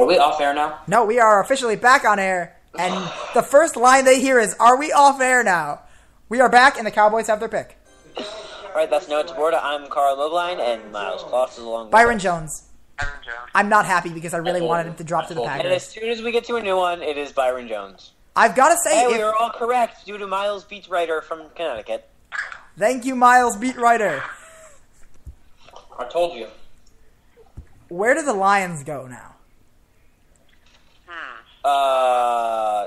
Are we off air now? No, we are officially back on air, and the first line they hear is, "Are we off air now?" We are back, and the Cowboys have their pick. All right, that's Noah Taborda. I'm Carl Mogline, and Miles Kloss is along. Byron Jones. Byron Jones. I'm not happy because I really wanted him to drop to the And as Packers. soon as we get to a new one, it is Byron Jones. I've got to say, Hey, we were all correct due to Miles Beats writer from Connecticut. thank you, Miles, beat writer. I told you. Where do the Lions go now?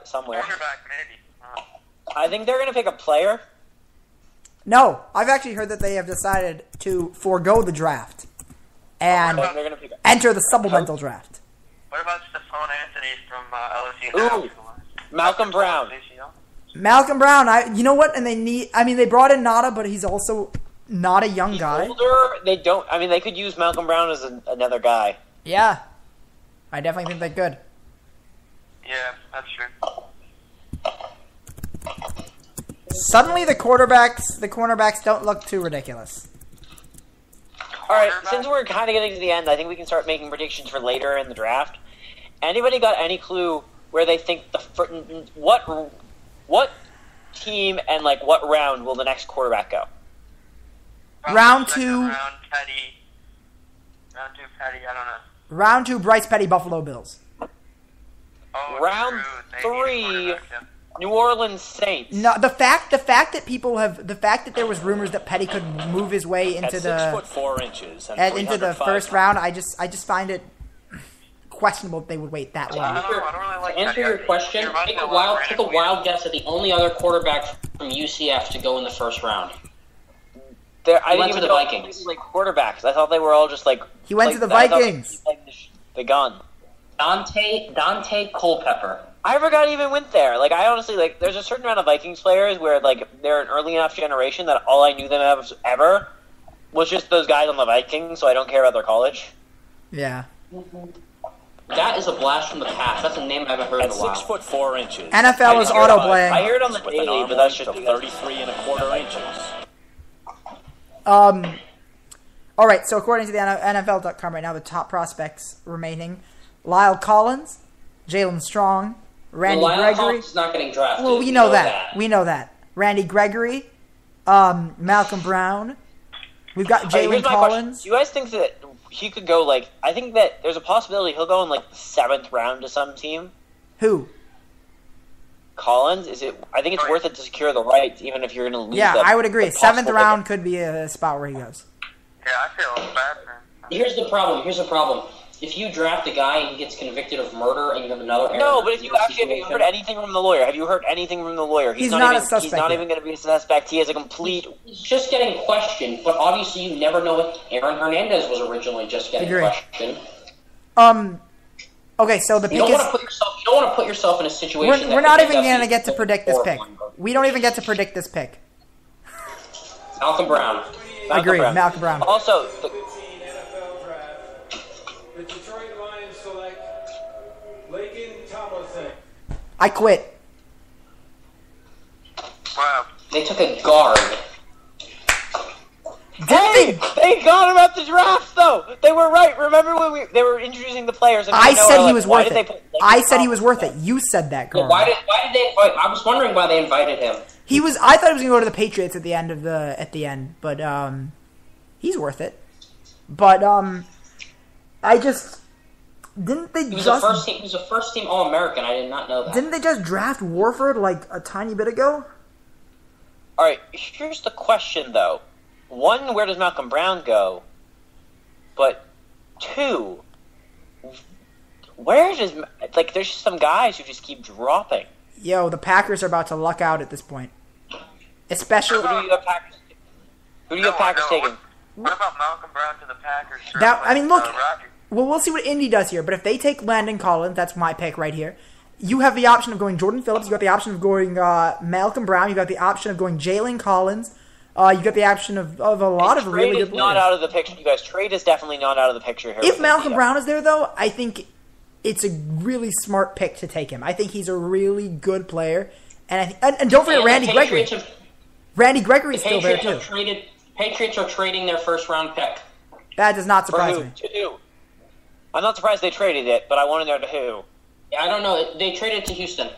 Somewhere. Quarterback, maybe. I think they're gonna pick a player. No, I've actually heard that they have decided to forego the draft and They're gonna pick. enter the supplemental draft. What about Stephon Anthony from LSU? Ooh, Malcolm Brown. Malcolm Brown, you know what? And they brought in Nada, but he's also not a young guy. Older, they don't. I mean, they could use Malcolm Brown as another guy. Yeah, I definitely think they could. Yeah, that's true. Suddenly, the cornerbacks don't look too ridiculous. All right, since we're kind of getting to the end, I think we can start making predictions for later in the draft. Anybody got any clue where they think what team and like what round will the next quarterback go? Round Second two. Round Petty. Round 2, Petty. I don't know. Round 2, Bryce Petty, Buffalo Bills. Oh, Round true. They need a 3, quarterback, yeah. New Orleans Saints. No, the fact that there was rumors that Petty could move his way into At the 6'4" and into the 305 first round. I just find it questionable that they would wait that I long. don't know. I don't really like To answer Petty. your question, He reminds take me a of lot of wild Brandon guess at the only other quarterback from UCF to go in the first round. I went didn't to even the know Vikings. like quarterbacks. I thought they were all just like He went to the I thought Vikings. they were, like, the gun. Dante Culpepper. I forgot he even went there. Like, I honestly, like, there's a certain amount of Vikings players where, like, they're an early enough generation that all I knew them as ever was just those guys on the Vikings, so I don't care about their college. Yeah. That is a blast from the past. That's a name I haven't heard in At a while. 6'4" NFL is auto playing. I hear it on the with an daily, arm but that's length just of 33¼ inches. All right, so according to the NFL.com right now, the top prospects remaining: Lyle Collins, Jalen Strong, Randy Lyle Gregory. Collins is not getting drafted. Well, we know that. We know that. Randy Gregory, Malcolm Brown. We've got Hey, here's Jalen my Collins. question. Do you guys think that he could go, like, I think that there's a possibility he'll go in, like, the 7th round to some team? Who? Collins? I think it's worth it to secure the rights, even if you're going to lose Yeah, the, I would agree. the 7th possible round could be a spot where he goes. Yeah, I feel bad for him. Here's the problem. If you draft a guy and he gets convicted of murder and you have another... No, but if you actually have you heard anything from the lawyer? Have you heard anything from the lawyer? He's not a suspect He's not yet. even going to be a suspect. He has a complete... He's just getting questioned, but obviously you never know if Aaron Hernandez was originally just getting Agree. questioned. Okay, so the You pick don't is... want to put yourself in a situation... We're not even going to get to predict this pick. We don't even get to predict this pick. Malcolm Brown. Agree, Malcolm Brown. Also, The Detroit Lions select Lakin Tomlinson. I quit. Wow. They took a guard. hey, they got him at the draft, though. They were right. Remember when they were introducing the players? And I said he like, was why worth did they it. put I said he was worth it. You said that, Well, Carl. why did they invite... I was wondering why they invited him. He was. I thought he was going to go to the Patriots at the end, but he's worth it. But I just didn't they He was just He was a first-team All-American. I did not know that. didn't they just draft Warford like a tiny bit ago? All right, here's the question, though. One, where does Malcolm Brown go? But two, where does... Like, there's just some guys who just keep dropping. Yo, the Packers are about to luck out at this point. Especially Who do you have Packers taking? What about Malcolm Brown to the Packers? that. I mean, look. Rodgers. Well, we'll see what Indy does here. But if they take Landon Collins, that's my pick right here. You have the option of going Jordan Phillips. You got the option of going Malcolm Brown. You got the option of going Jalen Collins. You got the option of a lot of really good Trade is not players. out of the picture, you guys. Trade is definitely not out of the picture here. If with Malcolm India. Brown is there, though, I think it's a really smart pick to take him. I think he's a really good player, and and don't forget And Randy the Gregory. Patriots Randy Gregory's The still there Patriots too. Patriots are trading their first-round pick. That does not For surprise who? me. To who? I'm not surprised they traded it, but I want to know to who. Yeah, I don't know. They traded to Houston.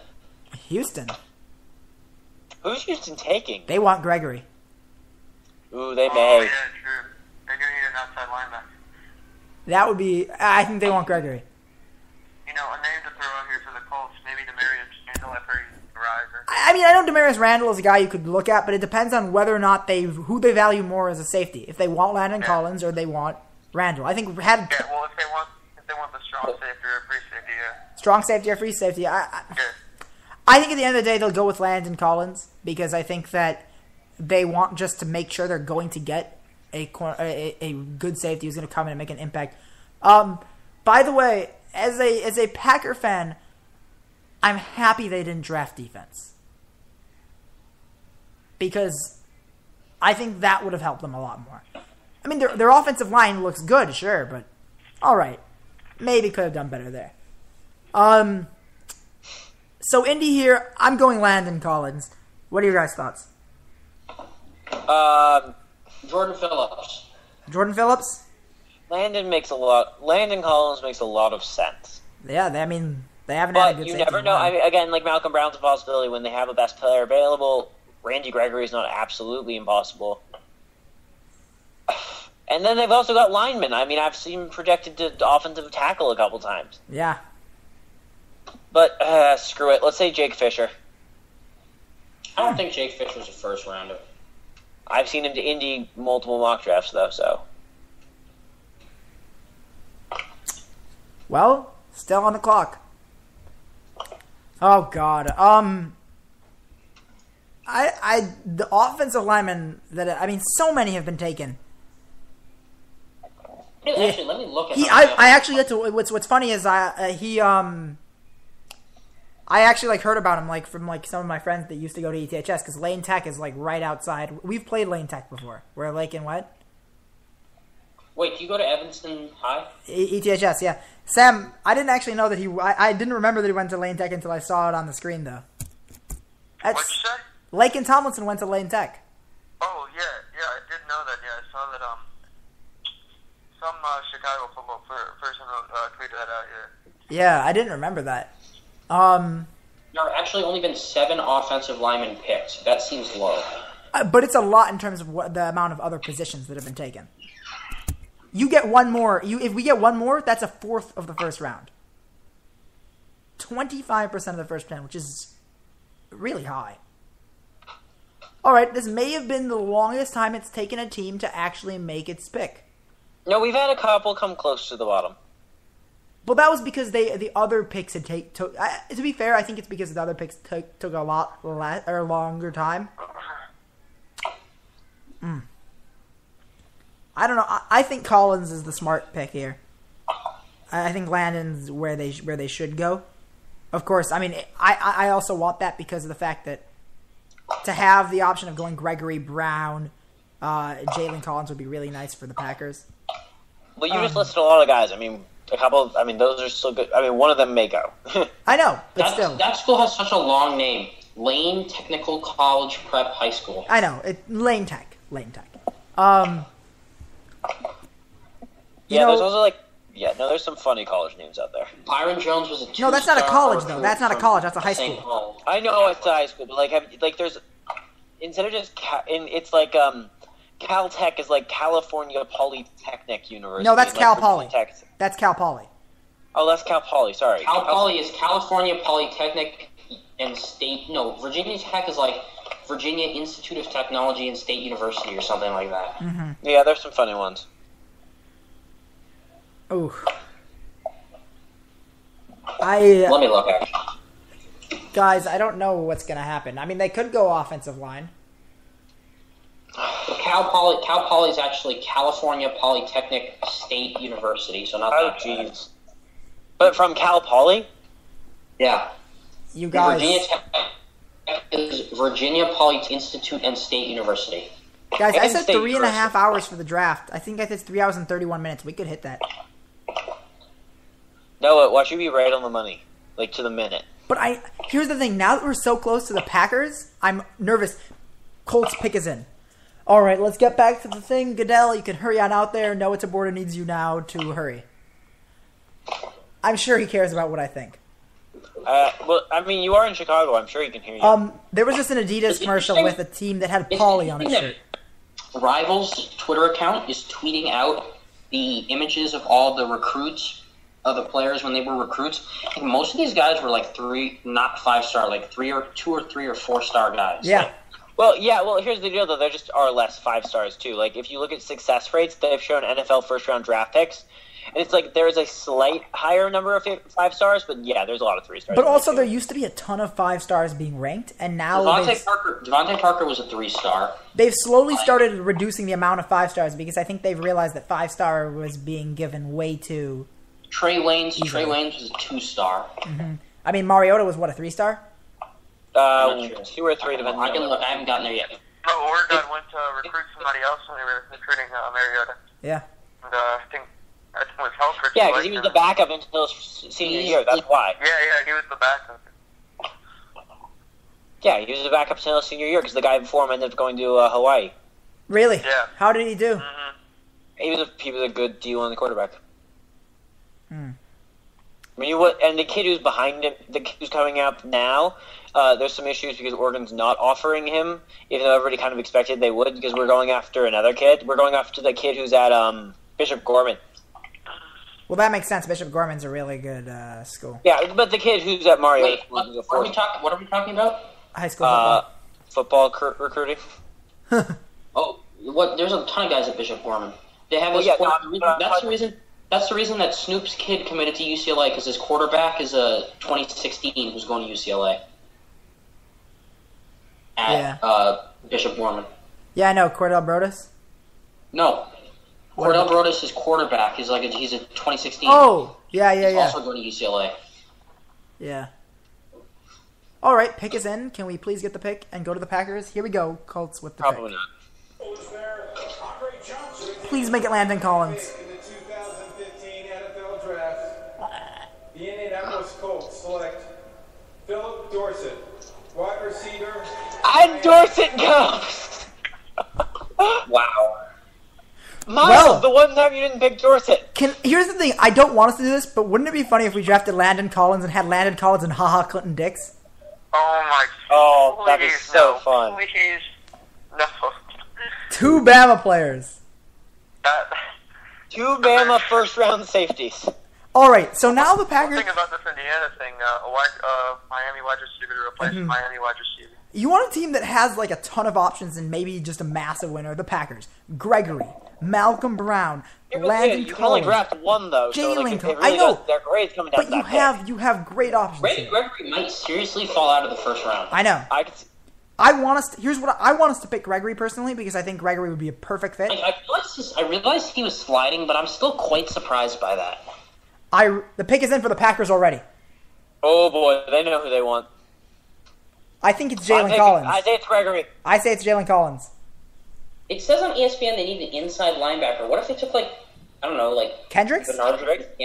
Houston. Who's Houston taking? They want Gregory. Ooh, they Oh, may. yeah, true. They're going to need an outside linebacker. That would be. I think they want Gregory. You know, a name to throw out here for the Colts, maybe Demarius Randall at Verizon. I mean, I know Demarius Randall is a guy you could look at, but it depends on whether or not who they value more as a safety. If they want Landon Collins or they want Randall. I think Yeah, well, if they want the strong safety or free safety, yeah. strong safety or free safety. Yeah. I think at the end of the day they'll go with Landon Collins because I think that they want just to make sure they're going to get a good safety who's going to come in and make an impact. By the way, as a Packer fan, I'm happy they didn't draft defense because I think that would have helped them a lot more. I mean, their offensive line looks good, sure, but all right, maybe could have done better there. So Indy here, I'm going Landon Collins. What are your guys' thoughts? Jordan Phillips. Jordan Phillips? Landon Collins makes a lot of sense. Yeah, they haven't had a But good you safety never in a know. while. I mean, again, like Malcolm Brown's a possibility when they have a best player available. Randy Gregory is not absolutely impossible. And then they've also got linemen. I mean, I've seen projected to offensive tackle a couple times. Yeah. But screw it. Let's say Jake Fisher. I don't think Jake Fisher's a first rounder. I've seen him to Indy multiple mock drafts, though, so. Well, still on the clock. Oh God. The offensive linemen so many have been taken. Actually, let me look at. I actually get to. What's funny is I actually heard about him from some of my friends that used to go to ETHS because Lane Tech is right outside. We've played Lane Tech before. We're in what? Wait, do you go to Evanston High? ETHS, yeah. Sam, I didn't actually know that I didn't remember that he went to Lane Tech until I saw it on the screen though. What'd you say? Lakin Tomlinson went to Lane Tech. Oh, yeah, I did know that, yeah. I saw that, some Chicago football person tweeted that out, yeah. Yeah, I didn't remember that. There have actually only been 7 offensive linemen picked. That seems low. But it's a lot in terms of the amount of other positions that have been taken. You get one more. If we get one more, that's a fourth of the first round. 25% of the first round, which is really high. All right, this may have been the longest time it's taken a team to actually make its pick. No, we've had a couple come close to the bottom. Well, that was because the other picks had took. To be fair, I think it's because the other picks took a lot longer time. I don't know. I think Collins is the smart pick here. I think Landon's where they should go. Of course, I mean I also want that because of the fact that to have the option of going Gregory Brown, Jalen Collins would be really nice for the Packers. Well, you just listed a lot of guys. I mean, a couple. I mean, those are still good. I mean, one of them may go. I know, but still, that school has such a long name. Lane Technical College Prep High School. I know. Lane Tech. There's also there's some funny college names out there. Byron Jones was a 2-star. No, that's not a college though. That's not a college. That's a high St. school. Paul. I know it's a high school, but there's instead of just it's Caltech is California Polytechnic University. No, that's Cal Poly. Tech. That's Cal Poly. Oh, that's Cal Poly. Sorry. Cal Poly is California Polytechnic and State. No, Virginia Tech is Virginia Institute of Technology and State University or something like that. Mm-hmm. Yeah, there's some funny ones. Ooh. Let me look at it. Guys, I don't know what's going to happen. I mean, they could go offensive line. Cal Poly is actually California Polytechnic State University, so not that bad. Jeez. But from Cal Poly? Yeah. You guys. Virginia Tech is Virginia Poly Institute and State University. Guys, I said State 3.5 hours for the draft. I think I said 3 hours and 31 minutes. We could hit that. No, why should we be right on the money? To the minute. But here's the thing. Now that we're so close to the Packers, I'm nervous. Colts pick is in. All right, let's get back to the thing. Goodell, you can hurry on out there. Noah Taborda needs you now to hurry. I'm sure he cares about what I think. Well, I mean, you are in Chicago. I'm sure he can hear you. There was just an Adidas commercial with a team that had Paulie on its shirt. Rivals' Twitter account is tweeting out the images of all the recruits, of the players when they were recruits. I think most of these guys were like 3, not 5-star, like 2 or 3 or 4-star guys. Yeah. Well, here's the deal, though. There just are less 5-stars, too. Like, if you look at success rates, they've shown NFL first-round draft picks. And it's like there's a slight higher number of 5-stars, but yeah, there's a lot of 3-stars. But also, there used to be a ton of 5-stars being ranked, and now Devontae Parker was a 3-star. They've slowly started reducing the amount of 5-stars because I think they've realized that 5-star was being given way too. Trey Waynes was a 2-star. Mm-hmm. I mean, Mariota was what, a 3-star? 2 or 3 depending. I can look. I haven't gotten there yet. Oregon went to recruit somebody else when they were recruiting Mariota. Yeah. And I think it was Helfrich. Yeah, because he was the backup until his senior year. That's why. Yeah, he was the backup. Yeah, he was the backup until his senior year because the guy before him ended up going to Hawaii. Really? Yeah. How did he do? Mm-hmm. He was a good D1 quarterback. Hmm. I mean, and the kid who's behind him, the kid who's coming up now, there's some issues because Oregon's not offering him, even though everybody kind of expected they would, because we're going after another kid. We're going after the kid who's at Bishop Gorman. Well, that makes sense. Bishop Gorman's a really good school. Yeah, but the kid who's at Mario. Wait, what are we talking about? High school football recruiting. Oh, what? There's a ton of guys at Bishop Gorman. They have this. That's the reason that Snoop's kid committed to UCLA because his quarterback is a 2016 who's going to UCLA at Bishop Gorman. Yeah, I know. Cordell Broadus? No. Cordell Broadus' his quarterback is he's a 2016. Oh, yeah. He's also going to UCLA. Yeah. All right, pick is in. Can we please get the pick and go to the Packers? Here we go. Colts with the Probably pick. Not. Please make it Landon Collins. In the 2015 NFL Draft, the Indianapolis Colts select Philip Dorsett, wide receiver. And Dorsett goes! Wow. Miles, the one time you didn't pick Dorsett. Here's the thing. I don't want us to do this, but wouldn't it be funny if we drafted Landon Collins and had Landon Collins and HaHa Clinton Dix? Oh my! Oh, that'd be so fun. Please, no. 2 Bama players. Two Bama first-round safeties. All right, so now the Packers. One thing about this Indiana thing, Miami wide receiver to replace Miami wide receiver. You want a team that has a ton of options and maybe just a massive winner. The Packers. Gregory, Malcolm Brown, Landon You can only draft one though. Jalen so, I know. Their grades coming down. But you have great options. Here. Gregory might seriously fall out of the first round. I know. I want us. Here's what I want us to pick Gregory personally because I think Gregory would be a perfect fit. I realized he was sliding, but I'm still quite surprised by that. The pick is in for the Packers already. Oh boy, they know who they want. I think it's Jalen Collins. I say it's Gregory. I say it's Jalen Collins. It says on ESPN they need an inside linebacker. What if they took Kendricks?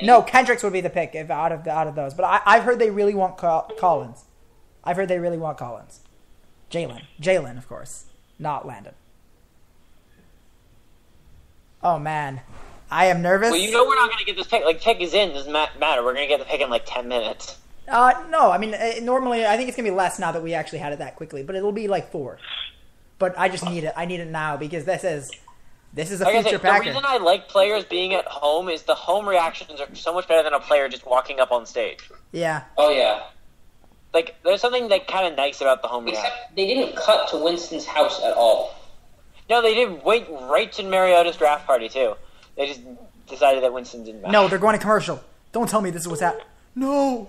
No, Kendricks would be the pick if out of those. But I've heard they really want Collins. I've heard they really want Collins. Jalen, of course, not Landon. Oh man, I am nervous. Well, we're not going to get this pick. Pick is in. Doesn't matter. We're going to get the pick in 10 minutes. No, I mean normally I think it's gonna be less now that we actually had it that quickly, but it'll be 4. But I just need it. I need it now because this is a future Packer. The reason I like players being at home is the home reactions are so much better than a player just walking up on stage. Yeah. Oh yeah. There's something kind of nice about the home reaction. Except they didn't cut to Winston's house at all. No, they did wait right to Mariota's draft party too. They just decided that Winston didn't matter. No, they're going to commercial. Don't tell me this is what's happening. No.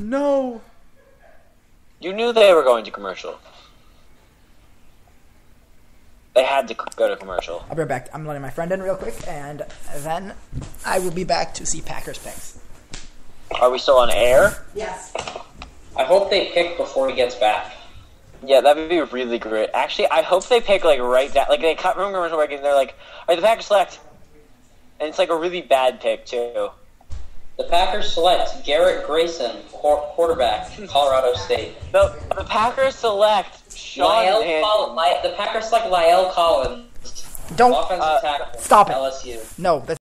No. You knew they were going to commercial. They had to go to commercial. I'll be right back. I'm letting my friend in real quick, and then I will be back to see Packers picks. Are we still on air? Yes. I hope they pick before he gets back. Yeah, that would be really great. Actually, I hope they pick right down. They cut from commercial break and they're like, "All right, the Packers select," and it's a really bad pick too. The Packers select Garrett Grayson, quarterback, Colorado State. No, the Packers select Sean the Packers select Lyle Collins. Don't Offensive tackle. stop it. LSU. No. That's